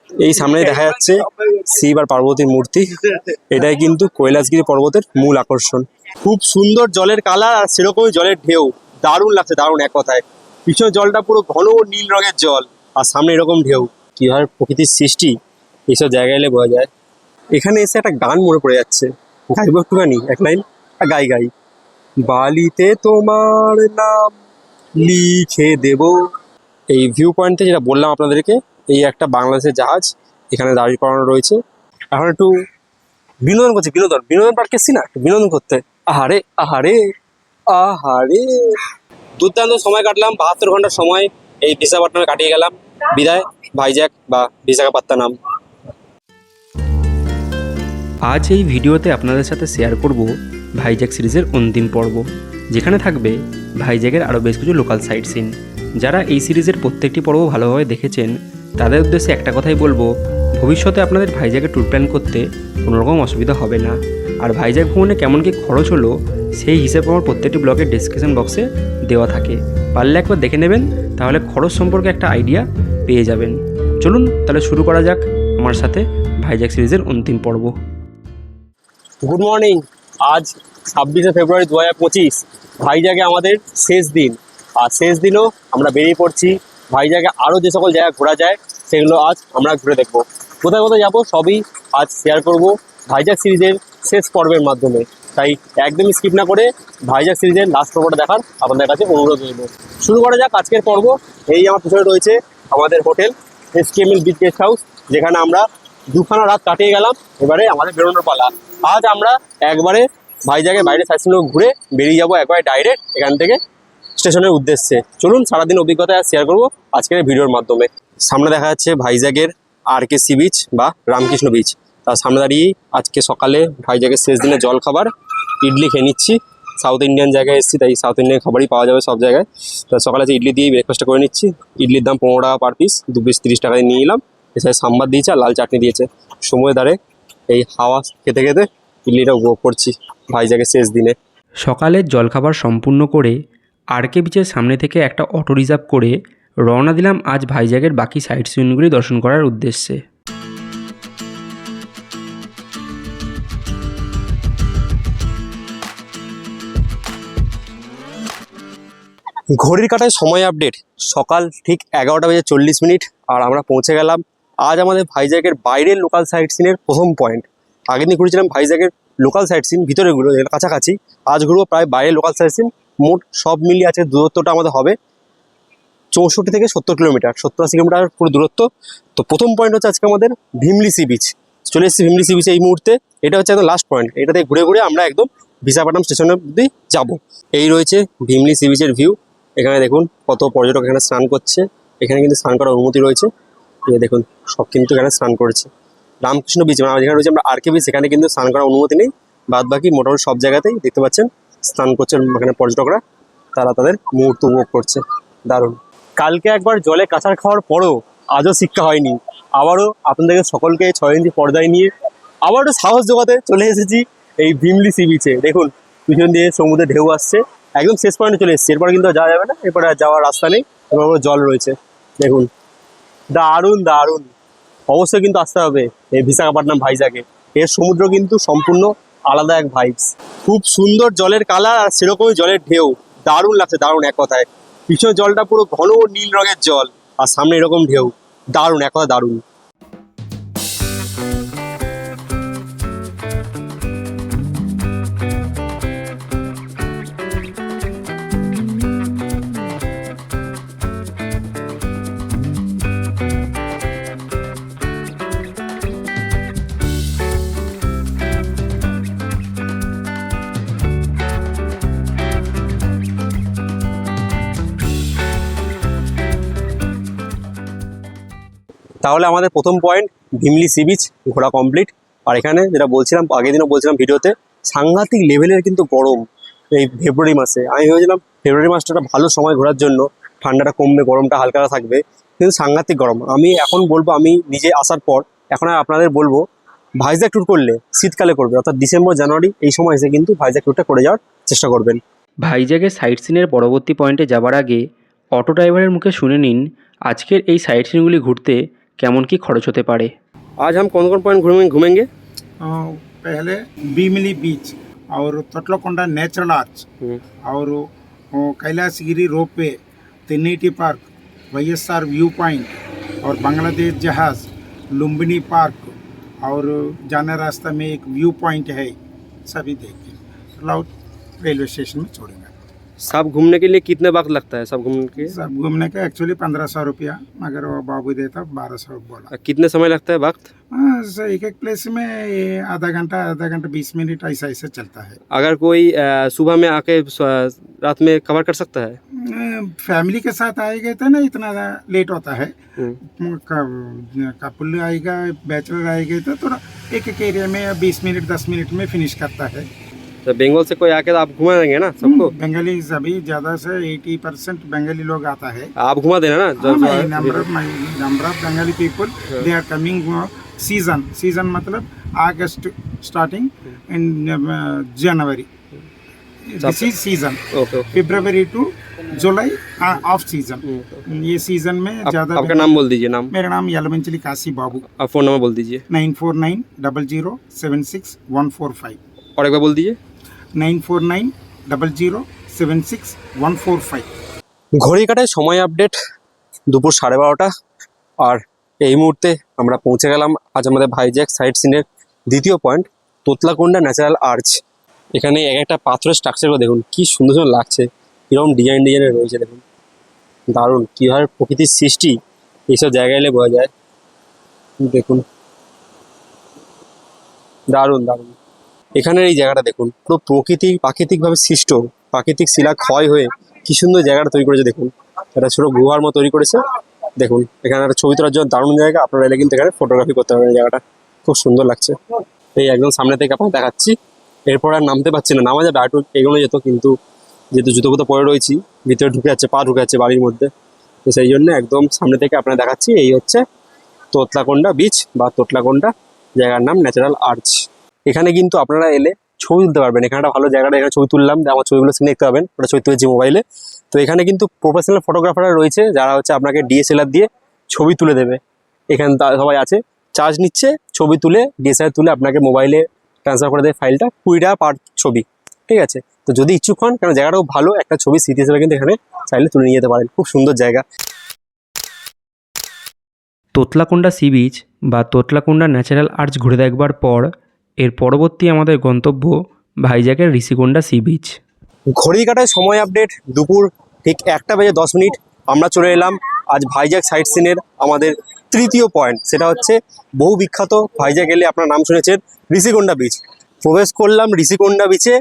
এই সামনে দেখা যাচ্ছে শিব আর পার্বতীর মূর্তি। এটাই কিন্তু কৈলাসগিরি পর্বতের মূল আকর্ষণ। খুব সুন্দর জলের কালার আর সেরকমই জলের ঢেউ, দারুণ লাগছে, দারুণ এক কথায়। পিছনে জলটা পুরো ঘন নীল রঙের জল, আর সামনে এরকম ঢেউ। কিভাবে প্রকৃতির সৃষ্টি এইসব জায়গায় এলে বোঝা যায়। এখানে এসে একটা গান মনে পড়ে যাচ্ছে, গাইবো একটুখানি এক লাইন। গাই গাই। বালিতে তোমার নাম লিখে দেব। এই ভিউ পয়েন্টে যেটা বললাম আপনাদেরকে, এই একটা বাংলাদেশের জাহাজ এখানে দাঁড়িয়ে করানো রয়েছে। এখন একটু বিনোদন করছি, বিনোদন বিনোদন পার্কে এসছি না, একটু বিনোদন করতে। আহারে আহারে আহারে, দুর্দান্ত সময় কাটলাম। 72 ঘন্টার সময় এই বিশাখাপত্তনমে কাটিয়ে গেলাম। বিদায় ভাইজ্যাক বা বিশাখাপত্তনম। আজ এই ভিডিওতে আপনাদের সাথে শেয়ার করব ভাইজ্যাক সিরিজের অন্তিম পর্ব, যেখানে থাকবে ভাইজ্যাকের আরও বেশ কিছু লোকাল সাইট সিন। যারা এই সিরিজের প্রত্যেকটি পর্ব ভালোভাবে দেখেছেন তাদের উদ্দেশ্যে একটা কথাই বলবো, ভবিষ্যতে আপনাদের ভাইজ্যাকে ট্যুর প্ল্যান করতে কোনোরকম অসুবিধা হবে না। আর ভাইজ্যাক ভ্রমণে কেমন কী খরচ হলো সেই হিসেব আমার প্রত্যেকটি ব্লগের ডেসক্রিপশন বক্সে দেওয়া থাকে, পারলে একবার দেখে নেবেন, তাহলে খরচ সম্পর্কে একটা আইডিয়া পেয়ে যাবেন। চলুন তাহলে শুরু করা যাক আমার সাথে ভাইজ্যাক সিরিজের অন্তিম পর্ব। Good morning. আজ 26শে ফেব্রুয়ারি 2025, ভাইজ্যাকে আমাদের শেষ দিন। আর শেষ দিনও আমরা বেরিয়ে পড়ছি। ভাইজ্যাকে আরও যে সকল জায়গা ঘোরা যায় সেগুলো আজ আমরা ঘুরে দেখবো। কোথায় কোথায় যাবো সবই আজ শেয়ার করব ভাইজ্যাক সিরিজের শেষ পর্বের মাধ্যমে। তাই একদমই স্কিপ না করে ভাইজ্যাক সিরিজের লাস্ট পর্বটা দেখার আপনাদের কাছে অনুরোধ রইল। শুরু করা যাক আজকের পর্ব। এই আমার পিছনে রয়েছে আমাদের hotel SKML beach guest house, যেখানে আমরা দুখানা রাত কাটিয়ে গেলাম। এবারে আমাদের বেরোনোর পালা। আজ আমরা একবারে ভাইজ্যাকের বাইরে সাইডসিনগুলো ঘুরে বেরিয়ে যাবো একবারে ডাইরেক্ট এখান থেকে স্টেশনের উদ্দেশ্যে। চলুন সারাদিন অভিজ্ঞতা শেয়ার করবো আজকের ভিডিওর মাধ্যমে। সামনে দেখা যাচ্ছে ভাইজ্যাকের RK সি বিচ বা রামকৃষ্ণ বিচ। তার সামনে দাঁড়িয়ে আজকে সকালে ভাইজ্যাকের শেষ দিনে জল খাবার ইডলি খেয়ে নিচ্ছি। সাউথ ইন্ডিয়ান জায়গায় এসেছি, তাই সাউথ ইন্ডিয়ান খাবারই পাওয়া যাবে সব জায়গায়। তো সকালে যে ইডলি দিয়ে ব্রেকফাস্টটা করে নিচ্ছি। ইডলির দাম 15 টাকা পার পিস, 2 পিস 30 টাকায় নিয়ে নিলাম। এছাড়া সাম্বার দিয়েছে আর লাল চাটনি দিয়েছে। সময় দাঁড়ে এই হাওয়া খেতে খেতে ইডলিটা উপভোগ করছি ভাইজ্যাকের শেষ দিনে। সকালের জলখাবার সম্পূর্ণ করে RK বিচের সামনে থেকে একটা অটো রিজার্ভ করে রওনা দিলাম আজ ভাইজ্যাকের বাকি সাইট সিনগুলি দর্শন করার উদ্দেশ্যে। ঘড়ির কাঁটায় সময় আপডেট, সকাল ঠিক 11:40 আর আমরা পৌঁছে গেলাম আজ আমাদের ভাইজ্যাকের বাইরের লোকাল সাইট সিনের প্রথম পয়েন্ট। আগের দিন ঘুরেছিলাম ভাইজ্যাকের লোকাল সাইট সিন ভিতরেগুলো কাছাকাছি, আজ ঘুরবো প্রায় বাইরের লোকাল সাইট সিন। মোট সব মিলিয়ে আছে দূরত্বটা আমাদের হবে 64 থেকে 70 কিলোমিটার, 70-80 কিলোমিটার পুরো দূরত্ব। তো প্রথম পয়েন্ট হচ্ছে আজকে আমাদের ভিমলি সি বিচ। চলে এসেছি ভিমলি সি বিচে এই মুহূর্তে। এটা হচ্ছে একদম লাস্ট পয়েন্ট, এটাতে ঘুরে ঘুরে আমরা একদম বিশাখাপত্তনম স্টেশন অব্দি যাবো। এই রয়েছে ভিমলি সি বিচের ভিউ। এখানে দেখুন কত পর্যটক এখানে স্নান করছে। এখানে কিন্তু স্নান করার অনুমতি রয়েছে। এই দেখুন সব কিন্তু এখানে স্নান করেছে। রামকৃষ্ণ বিচ মানে যেখানে রয়েছে আমরা RK বিচ, সেখানে কিন্তু স্নান করার অনুমতি নেই। বাদ বাকি মোটামুটি সব জায়গাতেই দেখতে পাচ্ছেন স্নান করছেন এখানে পর্যটকরা, তারা তাদের মুহূর্ত উপভোগ করছে। দারুণ। কালকে একবার জলে কাঁচার খাওয়ার পরও আজও শিক্ষা হয়নি। আবারও আপনাদেরকে সকলকে 6 ইঞ্চি পর্দায় নিয়ে আবারও সাহস জোগাতে চলে এসেছি এই ভিমলি সি বিচে। দেখুন পিছন দিয়ে সমুদ্রের ঢেউ আসছে। একদম শেষ পয়েন্টে চলে এসেছি, এরপরে কিন্তু যাওয়া যাবে না, এরপরে আর যাওয়ার রাস্তা নেই, এরপর জল রয়েছে। দেখুন দারুণ দারুণ। অবশ্যই কিন্তু আসতে হবে এই বিশাখাপত্তনম ভাইজ্যাকে। এর সমুদ্র কিন্তু সম্পূর্ণ আলাদা এক ভাইবস। খুব সুন্দর জলের কালার আর সেরকমই জলের ঢেউ, দারুণ লাগছে, দারুণ এক কথায়। পিছনে জলটা পুরো ঘন নীল রঙের জল, আর সামনে এরকম ঢেউ, দারুণ এক কথা দারুণ। তাহলে আমাদের প্রথম পয়েন্ট ভিমলি সি বিচ ঘোরা কমপ্লিট। আর এখানে যেটা বলছিলাম, আগের দিনও বলছিলাম ভিডিওতে, সাংঘাতিক লেভেলের কিন্তু গরম এই ফেব্রুয়ারি মাসে। আমি ভেবেছিলাম ফেব্রুয়ারি মাসটা একটা ভালো সময় ঘোরার জন্য, ঠান্ডাটা কমবে, গরমটা হালকা থাকবে, কিন্তু সাংঘাতিক গরম। আমি এখন বলবো, আমি নিজে আসার পর এখন আপনাদের বলবো, ভাইজ্যাক ট্যুর করলে শীতকালে করবে, অর্থাৎ ডিসেম্বর জানুয়ারি এই সময় এসে কিন্তু ভাইজ্যাক ট্যুরটা করে যাওয়ার চেষ্টা করবেন। ভাইজ্যাকের সাইট সিনের পরবর্তী পয়েন্টে যাবার আগে অটো ড্রাইভারের মুখে শুনে নিন আজকের এই সাইট সিনগুলি ঘুরতে কেমন কি খরচ হতে পারে। आज हम कौन कौन पॉइंट घूमेंगे? पहले बीमिली बीच और तोटलकोंडा नेचुरल आर्च और Kailasagiri ropeway, Tenneti park, YSR view point और बांग्लादेश जहाज, लुम्बिनी पार्क और जाने रास्ता में एक व्यू पॉइंट है, सभी देखें। लाउड रेलवे स्टेशन में छोड़ेंगे। सब घूमने के लिए कितने वक्त लगता है सब घूमने के? सब घूमने का एक्चुअली 1500 रुपया, मगर वो बाबू देता 1200 बोला। कितने समय लगता है वक्त? एक एक प्लेस में आधा घंटा 20 मिनट ऐसा ऐसा चलता है। अगर कोई सुबह में आके रात में कवर कर सकता है? फैमिली के साथ आएगा तो ना इतना लेट होता है। कपल आएगा, बैचलर आएगा तो थोड़ा एक एक एरिया में 20 मिनट 10 मिनट में फिनिश करता है। तो बंगाल से कोई आके तो आप घुमा देंगे ना सबको? बंगाली सभी ज़्यादा से 80% बंगाली लोग आता है। आप घुमा देना ना number of Bengali people they are coming season मतलब August starting in January, this is season. February to July off season. ये सीजन में ज़्यादा। आपका नाम बोल दीजिए। नाम? मेरा नाम यलमंचली काशी बाबू। आप फोन नंबर बोल दीजिए। 9490076145। और एक बार बोल दीजिए। 9490076145। ঘড়ি কাটায় সময় আপডেট দুপুর 12:30, আর এই মুহূর্তে আমরা পৌঁছে গেলাম আজ আমাদের ভাইজ্যাক সাইট সিনের দ্বিতীয় পয়েন্ট, তোতলাকোন্ডা ন্যাচারাল আর্চ। এখানে এক একটা পাথরের স্ট্রাকচারগুলো দেখুন কি সুন্দর সুন্দর লাগছে, এরকম ডিজাইনের রয়েছে। দেখুন দারুণ, কীভাবে প্রকৃতির সৃষ্টি এইসব জায়গায় এলে বোঝা যায়। দেখুন দারুণ দারুণ। এখানের এই জায়গাটা দেখুন, পুরো প্রাকৃতিকভাবে সৃষ্ট, প্রাকৃতিক শিলা ক্ষয় হয়ে কি সুন্দর জায়গাটা তৈরি করেছে। দেখুন একটা ছোটো গুহার মতো তৈরি করেছে। দেখুন এখানে একটা ছবি তোলার জন্য দারুণ জায়গা, আপনারা এলে কিন্তু এখানে ফটোগ্রাফি করতে পারবেন। এই জায়গাটা খুব সুন্দর লাগছে। এই একদম সামনে থেকে আপনাকে দেখাচ্ছি। এরপর আর নামতে পারছি না, নামা যাবে আটু এগোনো যেত, কিন্তু যেহেতু জুতো ফুতো পরে রয়েছি, ভিতরে ঢুকে যাচ্ছে, পা ঢুকে যাচ্ছে বাড়ির মধ্যে, তো সেই জন্য একদম সামনে থেকে আপনারা দেখাচ্ছি। এই হচ্ছে তোতলাকোন্ডা বিচ বা তোতলাকোন্ডা, জায়গার নাম ন্যাচারাল আর্চ। এখানে কিন্তু আপনারা এলে ছবি তুলতে পারবেন। এখানে একটা ভালো জায়গাটা, এখানে ছবি তুললাম, আমার ছবিগুলো স্ক্রিনে দেখতে পাবেন, ওটা ছবি তুলেছি মোবাইলে। তো এখানে কিন্তু প্রফেশনাল ফটোগ্রাফাররা রয়েছে, যারা হচ্ছে আপনাকে ডিএসএলআর দিয়ে ছবি তুলে দেবে। এখানে সবাই আছে, চার্জ নিচ্ছে, ছবি তুলে ডিএসএলআর তুলে আপনাকে মোবাইলে ট্রান্সফার করে দেয় ফাইলটা, 20 টাকা পার ছবি, ঠিক আছে। তো যদি ইচ্ছুক হন, কারণ জায়গাটাও ভালো, একটা ছবি স্মৃতি হিসেবে কিন্তু এখানে চাইলে তুলে নিয়ে যেতে পারেন। খুব সুন্দর জায়গা। তোতলাকোন্ডা সি বিচ বা তোতলাকোন্ডা ন্যাচারাল আর্চ ঘুরে দেখবার পর এর পরবর্তী আমাদের গন্তব্য ভাইজ্যাকের ঋষিকোন্ডা সি বিচ। ঘড়ি কাটায় সময় আপডেট দুপুর ঠিক 1:10 আমরা চলে এলাম আজ ভাইজ্যাক সাইট সিনের আমাদের তৃতীয় পয়েন্ট। সেটা হচ্ছে বহু বিখ্যাত, ভাইজ্যাক এলে আপনার নাম শুনেছেন, ঋষিকোন্ডা বিচ। প্রবেশ করলাম ঋষিকোন্ডা বিচে,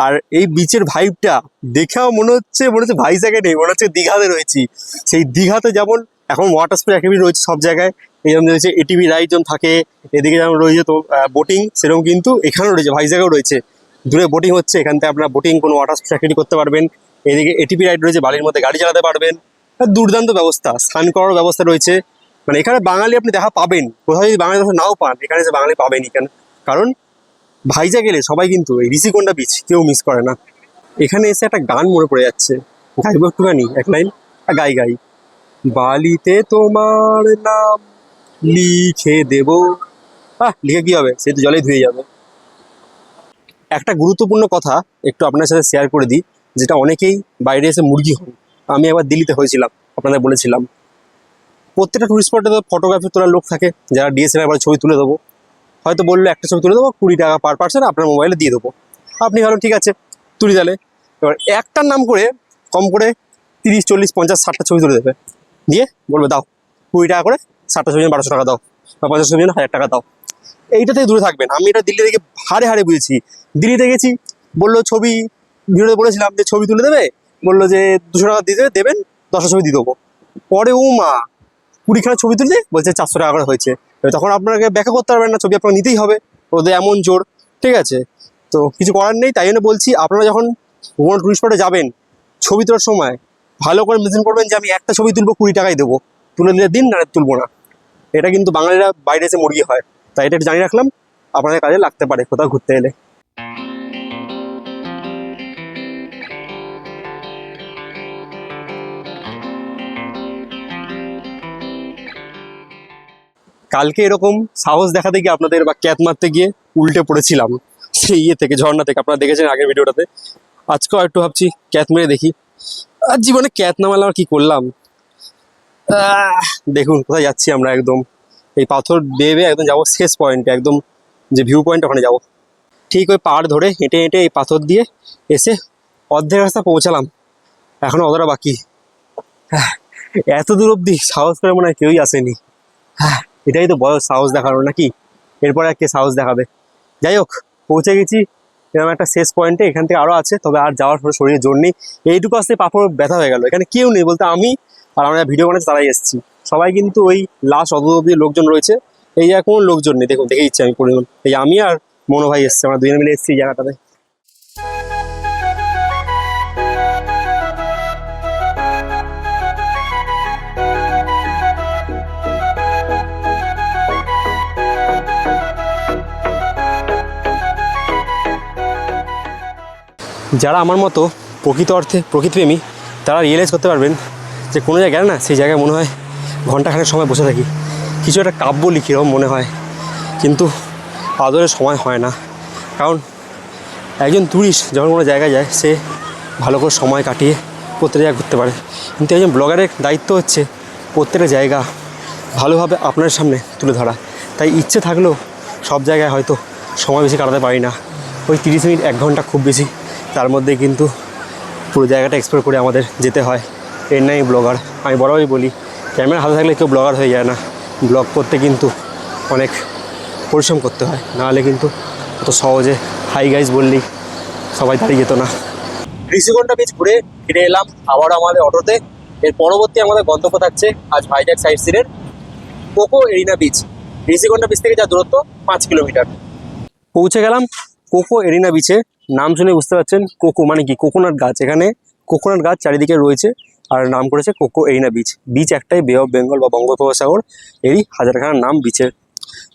আর এই বিচের ভাইবটা দেখেও মনে হচ্ছে ভাইজ্যাকে নেই, মনে হচ্ছে দীঘাতে রয়েছি। সেই দীঘাতে যেমন এখন ওয়াটার স্পোর্টস অ্যাক্টিভিটি রয়েছে সব জায়গায়, এরকম রয়েছে এটিভি রাইড যেমন থাকে, এদিকে যেমন রয়েছে তো বোটিং, সেরকম কিন্তু এখানেও রয়েছে, ভাইজ্যাকেও রয়েছে। দূরে বোটিং হচ্ছে, এখান থেকে আপনারা বোটিং কোনো ওয়াটার স্পোর্টস অ্যাক্টিভিটি করতে পারবেন। এদিকে এটিভি রাইড রয়েছে, বালির মধ্যে গাড়ি চালাতে পারবেন। দুর্দান্ত ব্যবস্থা, স্নান করার ব্যবস্থা রয়েছে। মানে এখানে বাঙালি আপনি দেখা পাবেন, কোথাও যদি বাঙালি দেখা নাও পান, এখানে এসে বাঙালি পাবেনই। কেন? কারণ ভাইজ্যাক গেলে সবাই কিন্তু এই ঋষিকোন্ডা বিচ কেউ মিস করে না। এখানে এসে একটা গান মনে পড়ে যাচ্ছে, গাইব একটুখানি এক লাইন, গাই বালিতে তোমার নাম লিখে দেব। লিখে কি হবে, সে তো জলেই ধুয়ে যাবে। একটা গুরুত্বপূর্ণ কথা একটু আপনার সাথে শেয়ার করে দিই, যেটা অনেকেই বাইরে এসে মুরগি হন। আমি একবার দিল্লিতে হয়েছিলাম, আপনাদের বলেছিলাম। প্রত্যেকটা টুরিস্ট স্পটে তো ফটোগ্রাফি তোলার লোক থাকে, যারা ডিএসএলআর করে ছবি তুলে দেবো। হয়তো বললো একটা ছবি তুলে দেবো 20 টাকা পার পার্সন, আপনার মোবাইলে দিয়ে দেবো। আপনি ভালো, ঠিক আছে তুলি তাহলে। এবার একটার নাম করে কম করে 30, 40, 50, 60টা ছবি তুলে দেবে, দিয়ে বলবে দাও 20 টাকা করে, 60টা ছবি 1200 টাকা দাও, বা 50 ছবি 1000 টাকা দাও। এইটা থেকে দূরে থাকবেন। আমি এটা দিল্লি থেকে হারে বুঝেছি। দিল্লিতে গেছি, বললো ছবি, ভিডিওতে বলেছিলাম যে ছবি তুলে দেবে, বললো যে 200 টাকা দিয়ে দেবেন, 10টা ছবি দিয়ে দেবো। পরে ও মা 20খানা ছবি তুলতে বলছে 400 টাকা করে হয়েছে। তখন আপনাকে ব্যাখ্যা করতে পারবেন না, ছবি আপনাকে নিতেই হবে, ওদের এমন জোর, ঠিক আছে। তো কিছু করার নেই। তাই জন্য বলছি, আপনারা যখন কোনো টুরিস্ট স্পটে যাবেন, ছবি তোলার সময় ভালো করে মেনশন করবেন যে আমি একটা ছবি তুলবো 20 টাকায় দেবো, তুলে দিলে দিন, না তুলবো না। এটা কিন্তু বাঙালিরা বাইরে এসে মুরগি হয়, তাই এটা একটু জানিয়ে রাখলাম, আপনাদের কাজে লাগতে পারে কোথাও ঘুরতে এলে। কালকে এরকম সাহস দেখাতে গিয়ে আপনাদের বা ক্যাত মারতে গিয়ে উল্টে পড়েছিলাম সেই ইয়ে থেকে, ঝর্ণা থেকে, আপনারা দেখেছেন আগের ভিডিওটাতে। আজকেও একটু ভাবছি ক্যাত মেরে দেখি। আর জীবনে ক্যাত না মারলে আর কি করলাম। দেখুন কোথায় যাচ্ছি আমরা, একদম এই পাথর বেয়ে বেয়ে একদম যাবো শেষ পয়েন্টে, একদম যে ভিউ পয়েন্ট ওখানে যাবো। ঠিক ওই পাহাড় ধরে হেঁটে হেঁটে এই পাথর দিয়ে এসে অর্ধেক রাস্তা পৌঁছালাম, এখনো অতটা বাকি। এত দূর অব্দি সাহস করে মনে হয় কেউই আসেনি। এটাই তো বয়স সাহস দেখানো, নাকি? এরপরে আর কে সাহস দেখাবে? যাই হোক, পৌঁছে গেছি এরকম একটা শেষ পয়েন্টে। এখান থেকে আরও আছে, তবে আর যাওয়ার শরীরে জোর নেই। এইটুকু আসতে পাপড় ব্যথা হয়ে গেল। এখানে কেউ নেই বলতে আমি আর আমরা ভিডিও বানাচ্ছি তারাই এসেছি। সবাই কিন্তু ওই লাস্ট অত অব্দি লোকজন রয়েছে, এই জায়গায় কোনো লোকজন নেই। দেখুন দেখে দিচ্ছি আমি পরিমাণ, এই আমি আর মনো ভাই এসছে, আমরা দুজনে মিলে এসেছি এই জায়গাটাতে। যারা আমার মতো প্রকৃত অর্থে প্রকৃতিপ্রেমী তারা রিয়েলাইজ করতে পারবেন যে কোনো জায়গায় না, সেই জায়গায় মনে হয় ঘন্টাখানেক সময় বসে থাকি, কিছু একটা কাব্য লিখি এরকম মনে হয়। কিন্তু আদরে সময় হয় না, কারণ একজন টুরিস্ট যখন কোনো জায়গায় যায় সে ভালো করে সময় কাটিয়ে প্রত্যেকটা জায়গায় ঘুরতে পারে। কিন্তু একজন ব্লগারের দায়িত্ব হচ্ছে প্রত্যেকটা জায়গা ভালোভাবে আপনার সামনে তুলে ধরা। তাই ইচ্ছে থাকলেও সব জায়গায় হয়তো সময় বেশি কাটাতে পারি না। ওই 30 মিনিট 1 ঘন্টা খুব বেশি, তার মধ্যে কিন্তু পুরো জায়গাটা এক্সপ্লোর করে আমাদের যেতে হয়। এর নাই ব্লগার। আমি বরাবরই বলি, ক্যামেরা হাতে থাকলে কেউ ব্লগার হয়ে যায় না। ব্লগ করতে কিন্তু অনেক পরিশ্রম করতে হয়, নাহলে কিন্তু অত সহজে হাই গাইজ বললেই সবাই দাঁড়িয়ে যেত না। ঋষিকোণটা বিচ ঘুরে ফিরে এলাম আবার আমাদের অটোতে। এর পরবর্তী আমাদের গন্তব্য থাকছে আজ ভাইজ্যাক সাইট সিনের কোকো এরিনা বিচ। ঋষিকোণটা বিচ থেকে যা দূরত্ব 5 কিলোমিটার। পৌঁছে গেলাম কোকো এরিনা বিচে। নাম শুনে বুঝতে পারছেন কোকো মানে কি, কোকোনাট গাছ। এখানে কোকোনাট গাছ চারিদিকে রয়েছে আর নাম করেছে কোকো এরিনা বিচ। বিচ একটাই, বে অফ বেঙ্গল বা বঙ্গোপসাগর, এরই হাজারখানার নাম বিচের।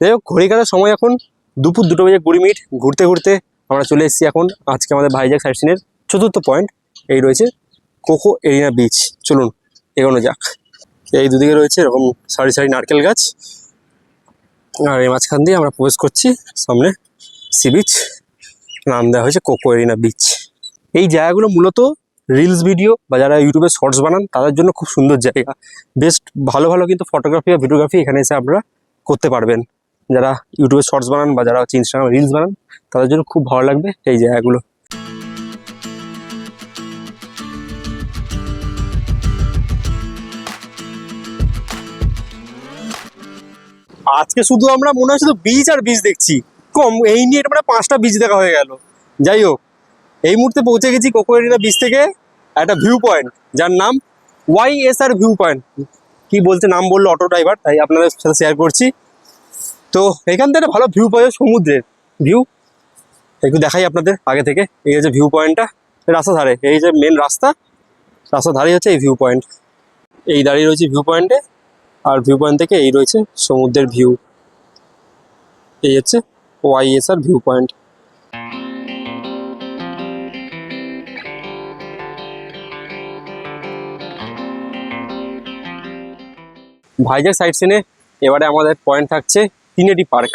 যাই হোক, ঘড়ি কাটার সময় এখন দুপুর 2:20 ঘুরতে ঘুরতে আমরা চলে এসেছি এখন আজকে আমাদের ভাইজ্যাক সাইট সিনের 4র্থ পয়েন্ট। এই রয়েছে কোকো এরিনা বিচ। চলুন এগোনো যাক। এই দুদিকে রয়েছে এরকম সারি সারি নারকেল গাছ, আর এই মাঝখান দিয়ে আমরা প্রবেশ করছি সামনে সি বিচ। নাম দেওয়া হয়েছে কোকো এরিনা বিচ। এই জায়গাগুলো মূলত রিলস ভিডিও বা যারা ইউটিউবে শর্টস বানান তাদের জন্য খুব সুন্দর জায়গা। বেস্ট ভালো ভালো কিন্তু ফটোগ্রাফি আর ভিডিওগ্রাফি এখানে এসে আপনারা করতে পারবেন। যারা ইউটিউবে শর্টস বানান বা যারা হচ্ছে ইনস্টাগ্রাম রিলস বানান তাদের জন্য খুব ভালো লাগবে এই জায়গাগুলো। আজকে শুধু আমরা মনে হয় শুধু বিচ আর বিচ দেখছি কম, এই নিয়ে এটা মানে 5টা বিচ দেখা হয়ে গেল। যাই হোক, এই মুহূর্তে পৌঁছে গেছি কোকো এরিনা বিচ থেকে একটা ভিউ পয়েন্ট যার নাম YSR ভিউ পয়েন্ট। কি বলছে নাম বললো অটো ড্রাইভার, তাই আপনাদের সাথে শেয়ার করছি। তো এখান থেকে একটা ভালো ভিউ পাওয়া যায়, সমুদ্রের ভিউ। একটু দেখাই আপনাদের আগে থেকে। এই হচ্ছে ভিউ পয়েন্টটা, রাস্তা ধারে, এই যে মেন রাস্তা, রাস্তার ধারেই হচ্ছে এই ভিউ পয়েন্ট। এই দাঁড়িয়ে রয়েছে ভিউ পয়েন্টে, আর ভিউ পয়েন্ট থেকে এই রয়েছে সমুদ্রের ভিউ। এই হচ্ছে YSR view point. Vizag sight সিনে এবারে আমাদের পয়েন্ট থাকছে তিনেটি পার্ক।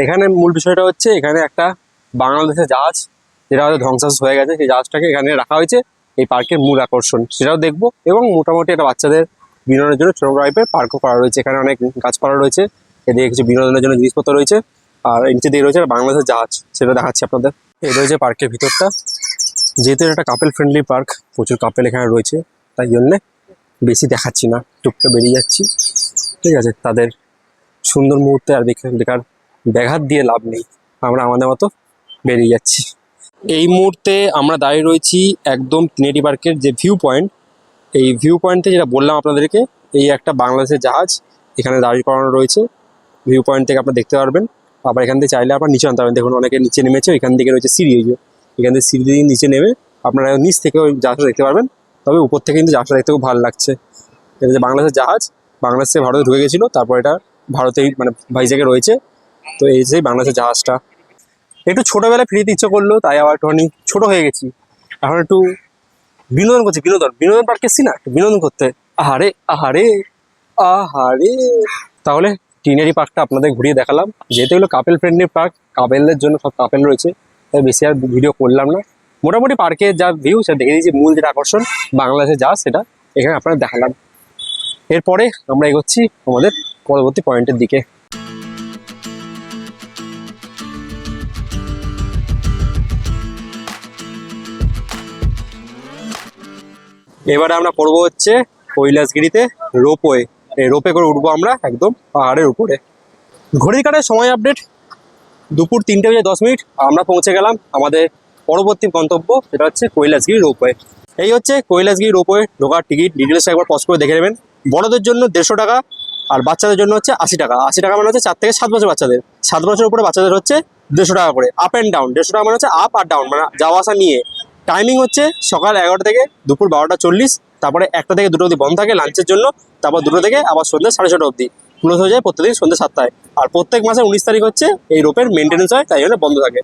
এখানে মূল বিষয়টা হচ্ছে এখানে একটা বাংলাদেশের জাহাজ যেটা হয়তো ধ্বংসাবশেষ হয়ে গেছে, সেই জাহাজটাকে এখানে রাখা হয়েছে এই পার্কের মূল আকর্ষণ, সেটাও দেখবো। এবং মোটামুটি একটা বাচ্চাদের বিনোদনের জন্য ছোটো টাইপের পার্কও করা রয়েছে। এখানে অনেক গাছপালা রয়েছে, এদিকে কিছু বিনোদনের জন্য জিনিসপত্র রয়েছে, আর নিচে দিকে রয়েছে বাংলাদেশের জাহাজ, সেটা দেখাচ্ছি আপনাদের। এই রয়েছে পার্কের ভিতরটা। যেহেতু এটা একটা কাপেল ফ্রেন্ডলি পার্ক, প্রচুর কাপেল এখানে রয়েছে, তাই জন্যে বেশি দেখাচ্ছি না, টুকটা বেরিয়ে যাচ্ছি। ঠিক আছে, তাদের সুন্দর মুহূর্তে আর বেকার ব্যাঘাত দিয়ে লাভ নেই, আমরা আমাদের মতো বেরিয়ে যাচ্ছি। এই মুহূর্তে আমরা দাঁড়িয়ে রয়েছি একদম তিনেটি পার্কের যে ভিউ পয়েন্ট। এই ভিউ পয়েন্টে যেটা বললাম আপনাদেরকে, এই একটা বাংলাদেশের জাহাজ এখানে দাঁড়িয়ে করানো রয়েছে। ভিউ পয়েন্ট থেকে আপনারা দেখতে পারবেন। আবার এখান থেকে চাইলে আপনার নিচে আনতে পারবেন। দেখুন অনেকে নিচে নেমেছে, এখান থেকে রয়েছে সিঁড়ি, এই যে এখান থেকে সিঁড়ি দিয়ে নিচে নেমে আপনারা নিচ থেকে ওই জাহাজটা দেখতে পারবেন। তবে উপর থেকে কিন্তু জাহাজটা দেখতে খুব ভালো লাগছে। এটা যে বাংলাদেশের জাহাজ, বাংলাদেশ থেকে ভারতে ঢুকে গেছিলো, তারপর এটা ভারতেই মানে ভাইজ্যাগে রয়েছে। তো এই যে বাংলাদেশের জাহাজটা। একটু ছোটোবেলায় ফিরতে ইচ্ছে করলো, তাই আবার একটুখানি ছোটো হয়ে গেছি, এখন একটু বিনোদন করছি। বিনোদন পার্কে এসছি না, একটু বিনোদন করতে। আহারে আহারে আহারে। তাহলে টিনারি পার্কটা আপনাদের ঘুরিয়ে দেখালাম। যেহেতু এগুলো কাপেল ফ্রেন্ডলি পার্ক, কাপেলদের জন্য সব কাপেল রয়েছে, তাই বেশি আর ভিডিও করলাম না। মোটামুটি পার্কের যা ভিউ সেটা দেখে দিয়েছি, মূল যেটা আকর্ষণ বাংলাদেশে যা সেটা এখানে আপনারা দেখালাম। এরপরে আমরা এগোচ্ছি আমাদের পরবর্তী পয়েন্টের দিকে। এবারে আমরা পড়বো হচ্ছে কৈলাসগিরিতে রোপওয়ে। এই রোপে করে উঠবো আমরা একদম পাহাড়ের উপরে। ঘড়ির কাঁটায় সময় আপডেট, দুপুর 3:10 আমরা পৌঁছে গেলাম আমাদের পরবর্তী গন্তব্য, যেটা হচ্ছে কৈলাসগিরি রোপওয়ে। এই হচ্ছে কৈলাসগিরি রোপওয়ে ঢোকার টিকিট। ডিটেলসটা একবার পজ করে দেখে নেবেন। বড়দের জন্য 150 টাকা, আর বাচ্চাদের জন্য হচ্ছে 80 টাকা। 80 টাকা মানে হচ্ছে 4 থেকে 7 বছর বাচ্চাদের, 7 বছরের উপরে বাচ্চাদের হচ্ছে 150 টাকা করে। আপ অ্যান্ড ডাউন 150 টাকা মানে হচ্ছে আপ আর ডাউন, মানে যাওয়া আসা নিয়ে। টাইমিং হচ্ছে সকাল 11টা থেকে দুপুর 12টা 40, তারপরে 1টা থেকে 2টো অবধি বন্ধ থাকে লাঞ্চের জন্য, তারপর 2টো থেকে আবার সন্ধ্যে 6:30 অবধি ক্লোজ হয়ে যায় প্রত্যেকদিন সন্ধ্যে 7টায়। আর প্রত্যেক মাসে 19 তারিখ হচ্ছে এই রোপের মেনটেন্যান্স হয়, তাই জন্য বন্ধ থাকে।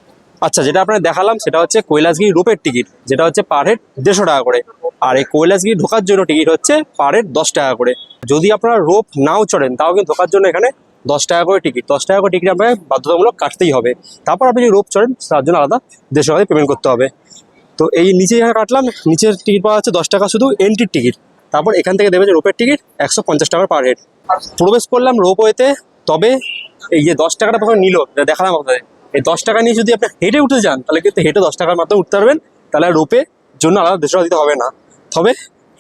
আচ্ছা, যেটা আপনারা দেখালাম সেটা হচ্ছে কৈলাসগিরি রোপের টিকিট, যেটা হচ্ছে পার হেড 150 টাকা করে। আর এই কৈলাসগিরি ঢোকার জন্য টিকিট হচ্ছে পার হেড 10 টাকা করে। যদি আপনারা রোপ নাও চড়েন তাও কিন্তু ঢোকার জন্য এখানে 10 টাকা করে টিকিট। 10 টাকা করে টিকিট আপনাকে বাধ্যতামূলক কাটতেই হবে। তারপর আপনি যদি রোপ চড়েন তার জন্য আলাদা 150 টাকা পেমেন্ট করতে হবে। তো এই নিচে যেখানে কাটলাম, নিচের টিকিট পাওয়া যাচ্ছে 10 টাকা শুধু এন্ট্রির টিকিট। তারপর এখান থেকে দেবে যে রোপের টিকিট 150 টাকা পার হেড। প্রবেশ করলাম রোপওয়েতে। তবে এই যে 10 টাকাটা প্রথমে নিল, দেখালাম আপনাদের, এই 10 টাকা নিয়ে যদি আপনি হেঁটে উঠতে যান তাহলে কিন্তু হেঁটে 10 টাকার মাত্র উঠতে পারবেন, তাহলে রোপে জন্য আলাদা 150 টাকা দিতে হবে না। তবে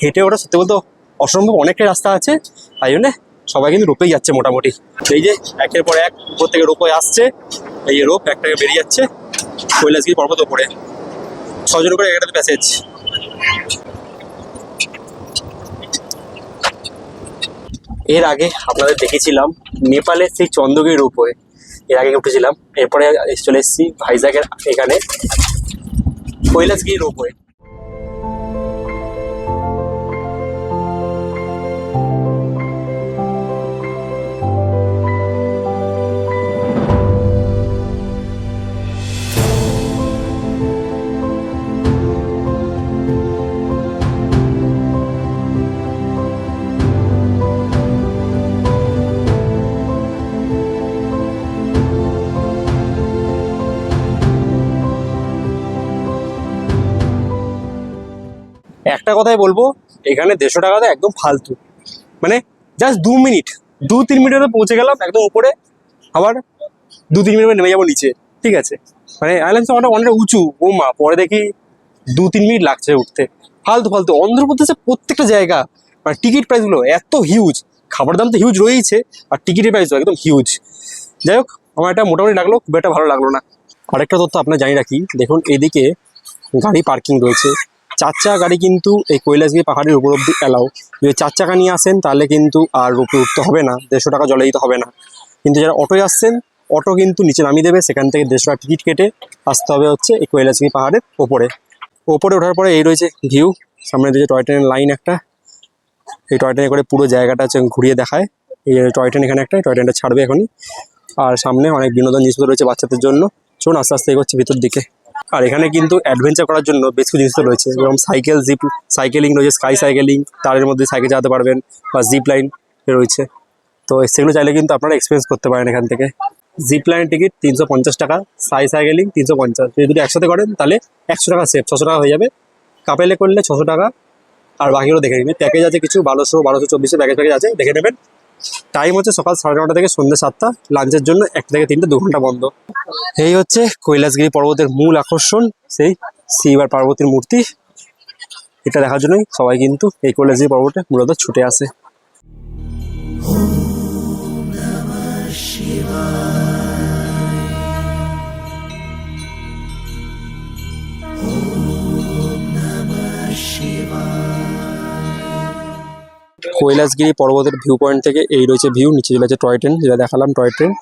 হেঁটে ওটা সত্যি বলতে অসম্ভব, অনেকটাই রাস্তা আছে, তাই জন্যে সবাই কিন্তু রোপেই যাচ্ছে মোটামুটি। এই যে একের পর এক উপর থেকে রোপওয়ে আসছে, এই রোপ একটাকে বেরিয়ে যাচ্ছে কৈলাসগিরি পর্বত উপরে। 6 জন করে একটা প্যাসেজ। এর আগে আপনাদের দেখেছিলাম নেপালের সেই চন্দ্রগিরি রোপওয়ে, এর আগে উঠেছিলাম। এরপরে চলে এসেছি ভাইজ্যাগের এখানে কৈলাসগিরি রোপওয়ে। একটা কথাই বলবো, এখানে 150 টাকাতে একদম ফালতু, মানে জাস্ট 2 মিনিট 2-3 মিনিটে পৌঁছে গেলাম একদম উপরে, আবার 2-3 মিনিট নেমে যাবো নিচে, ঠিক আছে। মানে আইল্যান্ড অনেকটা উঁচু, ও মা, পরে দেখি 2-3 মিনিট লাগছে উঠতে। ফালতু ফালতু অন্ধ্রপ্রদেশে প্রত্যেকটা জায়গা, মানে টিকিট প্রাইসগুলো এত হিউজ, খাবার দাম তো হিউজ রয়েছে, আর টিকিটের প্রাইসও একদম হিউজ। যাই হোক, আমার এটা মোটামুটি লাগলো, খুব একটা ভালো লাগলো না। আরেকটা তথ্য আপনার জানিয়ে রাখি, দেখুন এইদিকে গাড়ি পার্কিং রয়েছে। 4 চাকা গাড়ি কিন্তু এই কৈলাসগিরি পাহাড়ের উপর অব্দি অ্যালাউ। যদি 4 চাকা নিয়ে আসেন তাহলে কিন্তু আর উপরে উঠতে হবে না, 150 টাকা জলে দিতে হবে না। কিন্তু যারা অটোয় আসছেন, অটো কিন্তু নিচে নামিয়ে দেবে, সেখান থেকে 150 টাকা টিকিট কেটে আসতে হবে হচ্ছে এই কৈলাসগিরি পাহাড়ের ওপরে। ওপরে ওঠার পরে এই রয়েছে ভিউ, সামনে দিকে টয় ট্রেনের লাইন একটা, এই টয় ট্রেনে করে পুরো জায়গাটা হচ্ছে ঘুরিয়ে দেখায়। এই টয় ট্রেন এখানে একটা, টয় ট্রেনটা ছাড়বে এখনই। আর সামনে অনেক বিনোদন জিনিসপত্র রয়েছে বাচ্চাদের জন্য। চলুন আস্তে আস্তে এগোচ্ছি ভিতর দিকে। আর এখানে কিন্তু অ্যাডভেঞ্চার করার জন্য বেশ কিছু জিনিস রয়েছে, যেরকম সাইকেলিং রয়েছে, স্কাই সাইকেলিং, তারের মধ্যে সাইকেল চালাতে পারবেন, বা জিপ লাইন রয়েছে। তো সেগুলো চাইলে কিন্তু আপনারা এক্সপিরিয়েন্স করতে পারেন এখান থেকে। জিপ লাইনের টিকিট 350 টাকা, স্কাই সাইকেলিং 350। যদি দুটো একসাথে করেন তাহলে 100 টাকা সেভ, 600 টাকা হয়ে যাবে। কাপেলে করলে 600 টাকা, আর বাকিগুলো দেখে নেবেন। প্যাকেজ আছে কিছু 1200-1224 প্যাকেজ আছে, দেখে নেবেন। টাইম হচ্ছে সকাল 9:30 থেকে সন্ধ্যে 7টা, লাঞ্চের জন্য 1 থেকে 3টে 2 ঘন্টা বন্ধ। এই হচ্ছে কৈলাসগিরি পর্বতের মূল আকর্ষণ, সেই শিব আর পার্বতীর মূর্তি। এটা দেখার জন্যই সবাই কিন্তু এই কৈলাসগিরি পর্বতে মূলত ছুটে আসে। কৈলাসগিরি পর্বতের ভিউ পয়েন্ট থেকে এই রয়েছে ভিউ। নিচে চলে আছে টয় ট্রেন, যেটা দেখালাম টয় ট্রেন।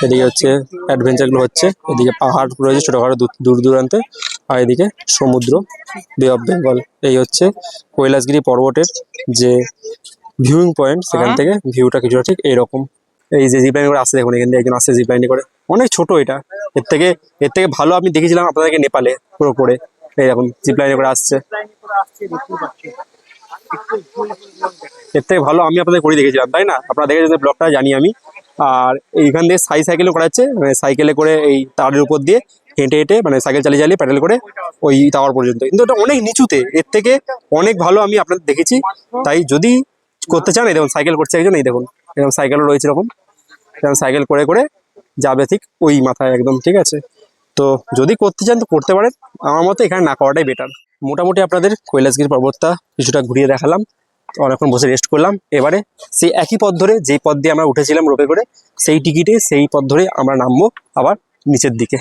এদিকে হচ্ছে অ্যাডভেঞ্চারগুলো হচ্ছে, এদিকে পাহাড় রয়েছে ছোটোখাটো দূর দূরান্তে, আর এদিকে সমুদ্র, বে অফ বেঙ্গল। এই হচ্ছে কৈলাসগিরি পর্বতের যে ভিউইং পয়েন্ট, সেখান থেকে ভিউটা কিছুটা ঠিক এইরকম। এই যে জিপ লাইন করে আসছে, দেখুন এখান থেকে একজন আসছে জিপ লাইনে করে, অনেক ছোট এটা। এর থেকে ভালো আমি দেখেছিলাম আপনাদেরকে নেপালে, পুরো করে এইরকম জিপ লাইনে করে আসছে। এর থেকে ভালো আমি আপনাদের করে দেখেছিলাম, তাই না? আপনারা দেখেছেন ব্লগটা, জানি আমি। আর এইখান দিয়ে সাইকেলও করা যাচ্ছে, মানে সাইকেলে করে এই তারের উপর দিয়ে হেঁটে হেঁটে, মানে সাইকেল চালিয়ে চালিয়ে প্যাডেল করে ওই টাওয়ার পর্যন্ত। কিন্তু ওটা অনেক নিচুতে, এর থেকে অনেক ভালো আমি আপনাদের দেখেছি। তাই যদি করতে চান, এই দেখুন সাইকেল করছে একজন, এই দেখুন এরকম সাইকেলও রয়েছে, এরকম সাইকেল করে করে যাবে ঠিক ওই মাথায় একদম, ঠিক আছে। তো যদি করতে চান তো করতে পারেন, আমার মতে এখানে না করাটাই বেটার। মোটামুটি আপনাদের কৈলাসগিরি পর্বতটা কিছুটা ঘুরিয়ে দেখালাম, তো অনেকক্ষণ বসে রেস্ট করলাম। এবারে সেই একই পথ ধরে, যেই পথ দিয়ে আমরা উঠেছিলাম রোপে করে, সেই টিকিটে সেই পথ ধরে আমরা নামবো আবার নিচের দিকে।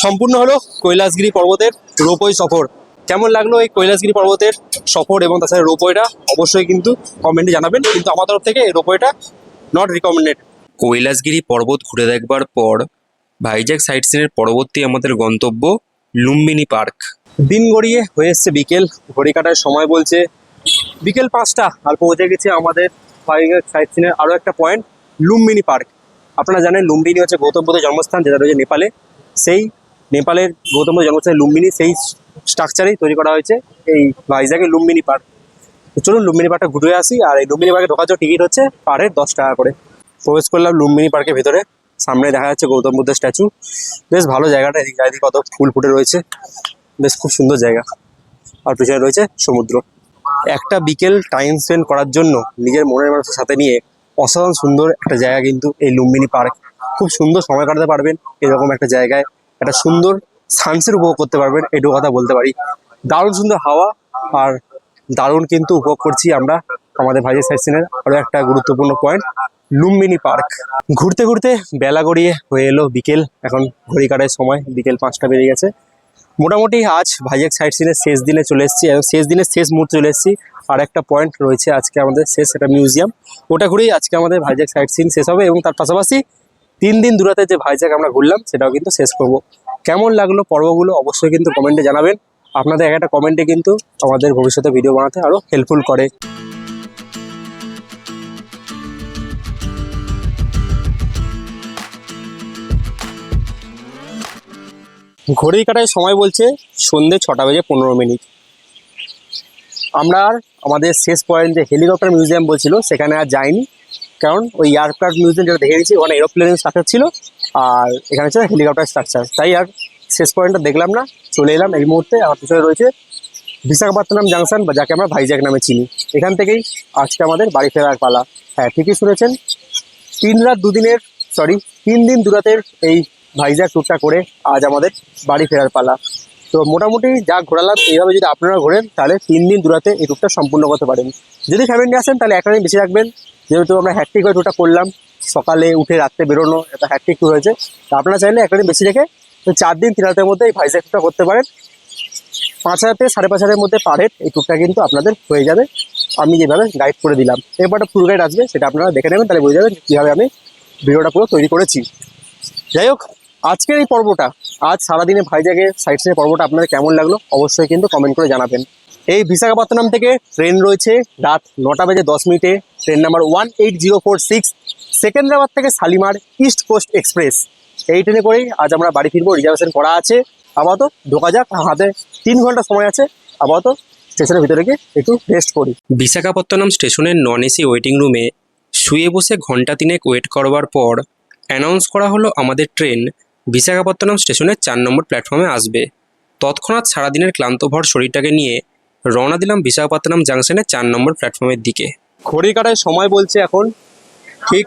সম্পূর্ণ হলো কৈলাসগিরি পর্বতের রোপওয়ে সফর। কেমন লাগলো এই কৈলাসগিরি পর্বতের সফর এবং তাছাড়া রোপওয়েটা, অবশ্যই কিন্তু কমেন্টে জানাবেন। কিন্তু আমার তরফ থেকে এই রোপওয়েটা নট রিকমেন্ডেড। কৈলাসগিরি পর্বত ঘুরে দেখবার পর ভাইজ্যাক সাইট সিনের পরবর্তী আমাদের গন্তব্য লুম্বিনী পার্ক। দিন গড়িয়ে হয়ে এসছে বিকেল, ঘড়ি কাটার সময় বলছে বিকেল 5টা, আর পৌঁছে গেছে আমাদের ভাইজ্যাক সাইট সিনের আরও একটা পয়েন্ট, লুম্বিনী পার্ক। আপনারা জানেন লুম্বিনী হচ্ছে গৌতম বুদ্ধের জন্মস্থান, যেটা রয়েছে নেপালে। সেই নেপালের গৌতম বুদ্ধের জন্মস্থান লুম্বিনী, সেই স্ট্রাকচারেই তৈরি করা হয়েছে এই ভাইজ্যাকের লুম্বিনী পার্ক। তো চলুন লুম্বিনী পার্কটা ঘুরে আসি। আর এই লুম্বিনী পার্কে ঢোকার জন্য টিকিট হচ্ছে পার হেড 10 টাকা করে। প্রবেশ করলাম লুম্বিনী পার্কের ভেতরে, সামনে দেখা যাচ্ছে গৌতম বুদ্ধের স্ট্যাচু। বেশ ভালো জায়গাটা, এদিক চারিদিকে কত ফুল ফুটে রয়েছে, বেশ খুব সুন্দর জায়গা। আর পিছনে রয়েছে সমুদ্র। একটা বিকেল টাইম স্পেন্ড করার জন্য নিজের মনের মানুষের সাথে নিয়ে অসাধারণ সুন্দর একটা জায়গা কিন্তু এই লুম্বিনী পার্ক। খুব সুন্দর সময় কাটাতে পারবেন এরকম একটা জায়গায়, একটা সুন্দর সানসেট উপভোগ করতে পারবেন, এটুকু কথা বলতে পারি। দারুণ সুন্দর হাওয়া, আর দারুণ কিন্তু উপভোগ করছি আমরা আমাদের ভাইজ্যাক সাইট সিনের আরও একটা গুরুত্বপূর্ণ পয়েন্ট, লুম্বিনী পার্ক। ঘুরতে ঘুরতে বেলা গড়িয়ে হয়ে এলো বিকেল, এখন ঘড়ি কাটার সময় বিকেল 5টা বেজে গেছে। মোটামুটি আজ ভাইজ্যাক সাইট সিনের শেষ দিনে চলে এসেছি, এবং শেষ দিনের শেষ মুহূর্তে চলে এসেছি। আর একটা পয়েন্ট রয়েছে আজকে আমাদের শেষ, সেটা মিউজিয়াম। ওটা ঘুরেই আজকে আমাদের ভাইজ্যাক সাইট সিন শেষ হবে, এবং তার পাশাপাশি 3 দিন দূরাতে যে ভাইজ্যাক আমরা ঘুরলাম সেটাও কিন্তু শেষ করব। কেমন লাগলো পর্বগুলো অবশ্যই কিন্তু কমেন্টে জানাবেন। আপনাদের একটা কমেন্টে কিন্তু আমাদের ভবিষ্যতে ভিডিও বানাতে আরও হেল্পফুল করে। ঘড়ি কাটায় সময় বলছে সন্ধ্যে 6টা বেজে 15 মিনিট। আমরা আর আমাদের শেষ পয়েন্ট যে হেলিকপ্টার মিউজিয়াম বলছিল সেখানে আর যাইনি, কারণ ওই এয়ারক্রাফট মিউজিয়াম যেটা দেখে গেছি ওখানে এরোপ্লেনের স্ট্রাকচার ছিল, আর এখানে ছিল হেলিকপ্টার স্ট্রাকচার। তাই আর শেষ পয়েন্টটা দেখলাম না, চলে এলাম এই মুহূর্তে। আমার পিছনে রয়েছে বিশাখাপত্তনম জাংশন, বা যাকে আমরা ভাইজ্যাক নামে চিনি। এখান থেকেই আজকে আমাদের বাড়ি ফেরার পালা। হ্যাঁ, ঠিকই শুনেছেন, 3 দিন দূরাতের এই ভাইজ্যাক ট্যুরটা করে আজ আমাদের বাড়ি ফেরার পালা। তো মোটামুটি যা ঘোরালাম, এইভাবে যদি আপনারা ঘোরেন তাহলে 3 দিন দূরাতে এই ট্যুরটা সম্পূর্ণ করতে পারেন। যদি ফ্যামিলি আসেন তাহলে একটা দিন বেশি রাখবেন, যেহেতু আমরা হ্যাট্রিক হয়ে ট্যুরটা করলাম, সকালে উঠে রাত্রে বেরোনো, এটা হ্যাট্রিক ট্যুর হয়েছে। তো আপনারা চাইলে একটা দিন বেশি রেখে 4 দিন 3 রাতের মধ্যে এই ভাইজ্যাক ট্যুরটা করতে পারেন। 5,000 থেকে 5,500 মধ্যে পার হেড এই ট্যুরটা কিন্তু আপনাদের হয়ে যাবে, আমি যেভাবে গাইড করে দিলাম। এরপর একটা ট্যুর গাইড আসবে, সেটা আপনারা দেখে নেবেন, তাহলে বুঝে যাবেন কীভাবে আমি ভিডিওটা পুরো তৈরি করেছি। যাই হোক, আজকের এই পর্বটা, আজ সারাদিনে ভাইজ্যাকের সাইট সিনের পর্বটা আপনাদের কেমন লাগলো অবশ্যই কিন্তু কমেন্ট করে জানাবেন। এই বিশাখাপত্তনম থেকে ট্রেন রয়েছে রাত 9টা বেজে 10 মিনিটে, ট্রেন নাম্বার 18046, সেকেন্দ্রাবাদ থেকে শালিমার ইস্ট কোস্ট এক্সপ্রেস। এই ট্রেনে করেই আজ আমরা বাড়ি ফিরবো, রিজার্ভেশন করা আছে। আপাতত ঢোকা যাক, হাতে 3 ঘন্টা সময় আছে। আপাতত স্টেশনের ভিতরে গিয়ে একটু রেস্ট করি। বিশাখাপত্তনম স্টেশনের নন এসি ওয়েটিং রুমে শুয়ে বসে ঘন্টা 3 ওয়েট করবার পর অ্যানাউন্স করা হলো আমাদের ট্রেন বিশাখাপত্তনম স্টেশনের 4 নম্বর প্ল্যাটফর্মে আসবে। তৎক্ষণাৎ সারাদিনের ক্লান্তভর শরীরটাকে নিয়ে রওনা দিলাম বিশাখাপত্তনম জাংশনের 4 নম্বর প্ল্যাটফর্মের দিকে। ঘড়ি কাটায় সময় বলছে এখন ঠিক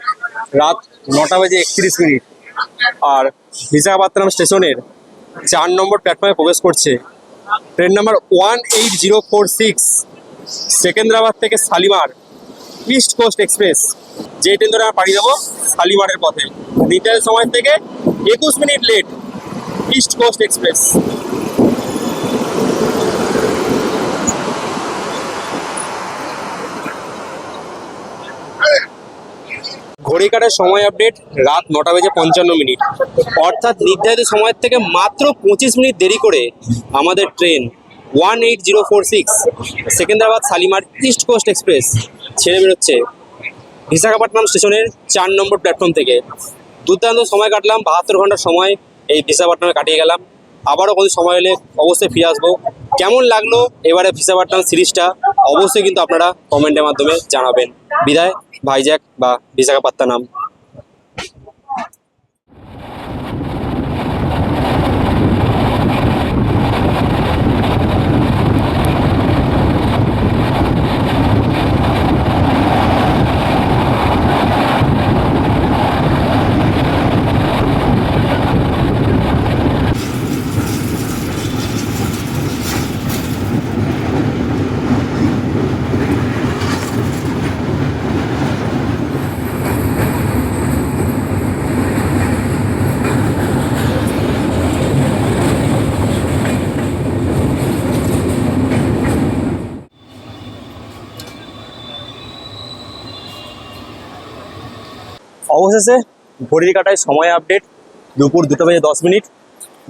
রাত 9টা বেজে 31 মিনিট, আর বিশাখাপত্তনম স্টেশনের 4 নম্বর প্ল্যাটফর্মে প্রবেশ করছে ট্রেন নাম্বার 18046, সেকেন্দ্রাবাদ থেকে শালিমার ইস্ট কোস্ট এক্সপ্রেস। যে ট্রেন ধরে আমরা পাড়ি দেবো শালিমারের পথে। নির্ধারিত সময় থেকে 21 minute late East Coast Express. ঘড়ি কাটার সময় আপডেট রাত 9টা বেজে 55 মিনিট, অর্থাৎ নির্ধারিত সময়ের থেকে মাত্র 25 মিনিট দেরি করে আমাদের train 18046 Secunderabad Shalimar East Coast Express ছেড়ে বেরোচ্ছে বিশাখাপত্তনম স্টেশনের 4 নম্বর প্ল্যাটফর্ম থেকে। দুর্দান্ত সময় কাটলাম, 72 ঘন্টার সময় এই বিশাখাপত্তনমে কাটিয়ে গেলাম। আবারও কোনো সময় হলে অবশ্যই ফিরে আসবো। কেমন লাগলো এবারে বিশাখাপত্তনম সিরিজটা অবশ্যই কিন্তু আপনারা কমেন্টের মাধ্যমে জানাবেন। বিদায়, ভাইজ্যাক বা বিশাখাপত্তনম। অবশেষে ঘড়ির কাঁটায় সময় আপডেট, দুপুর 2:10।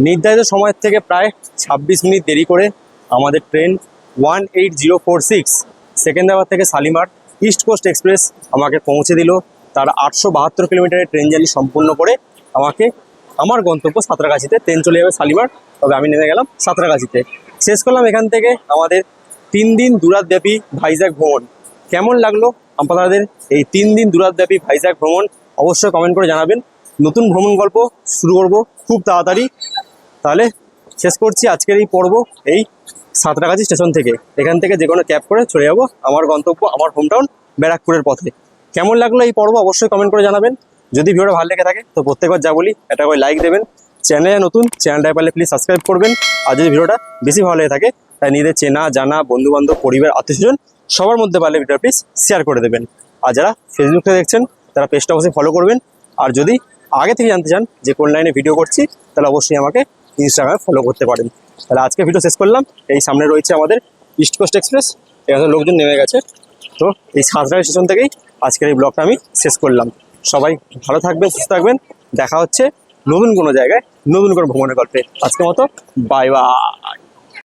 নির্ধারিত সময়ের থেকে প্রায় 26 মিনিট দেরি করে আমাদের ট্রেন 18046 সেকেন্দ্রাবাদ থেকে শালিমার ইস্ট কোস্ট এক্সপ্রেস আমাকে পৌঁছে দিল। তার 872 কিলোমিটারের ট্রেন জার্নি সম্পূর্ণ করে আমাকে আমার গন্তব্য সাঁতরাগাছিতে। ট্রেন চলে যাবে শালিমার, তবে আমি নেমে গেলাম সাঁতরাগাছিতে। শেষ করলাম এখান থেকে আমাদের 3 দিন দুরাতব্যাপী ভাইজ্যাক ভ্রমণ। কেমন লাগলো আপনাদের এই 3 দিন দুরাতব্যাপী ভাইজ্যাক ভ্রমণ অবশ্যই কমেন্ট করে জানাবেন। নতুন ভ্রমণ গল্প শুরু করব খুব তাড়াতাড়ি। তাহলে শেষ করছি আজকের এই পর্ব এই সাঁতরাগাছি স্টেশন থেকে। এখান থেকে যে কোনো ক্যাব করে চলে যাবো আমার গন্তব্য, আমার হোমটাউন ব্যারাকপুরের পথে। কেমন লাগলো এই পর্ব অবশ্যই কমেন্ট করে জানাবেন। যদি ভিডিওটা ভালো লেগে থাকে তো প্রত্যেকবার যা বলি এটা করে লাইক দেবেন। চ্যানেলে নতুন, চ্যানেলটা পারলে প্লিজ সাবস্ক্রাইব করবেন। আর যদি ভিডিওটা বেশি ভালো লেগে থাকে তাই নিজেদের চেনা জানা বন্ধুবান্ধব পরিবার আত্মীয়স্বজন সবার মধ্যে পারলে ভিডিওটা প্লিজ শেয়ার করে দেবেন। আর যারা ফেসবুক থেকে দেখছেন তারা পেজটা অবশ্যই ফলো করবেন। আর যদি আগে থেকে জানতে চান যে কোন লাইনে ভিডিও করছি তাহলে অবশ্যই আমাকে ইনস্টাগ্রামে ফলো করতে পারেন। তাহলে আজকে ভিডিও শেষ করলাম। এই সামনে রয়েছে আমাদের ইস্ট কোস্ট এক্সপ্রেস, এখানে লোকজন নেমে গেছে। তো এই সাঁতরাগাছি স্টেশন থেকেই আজকের এই ব্লগটা আমি শেষ করলাম। সবাই ভালো থাকবেন, সুস্থ থাকবেন। দেখা হচ্ছে নতুন কোনো জায়গায় নতুন কোনো ভ্রমণের গল্পে। আজকের মতো বাই বাই।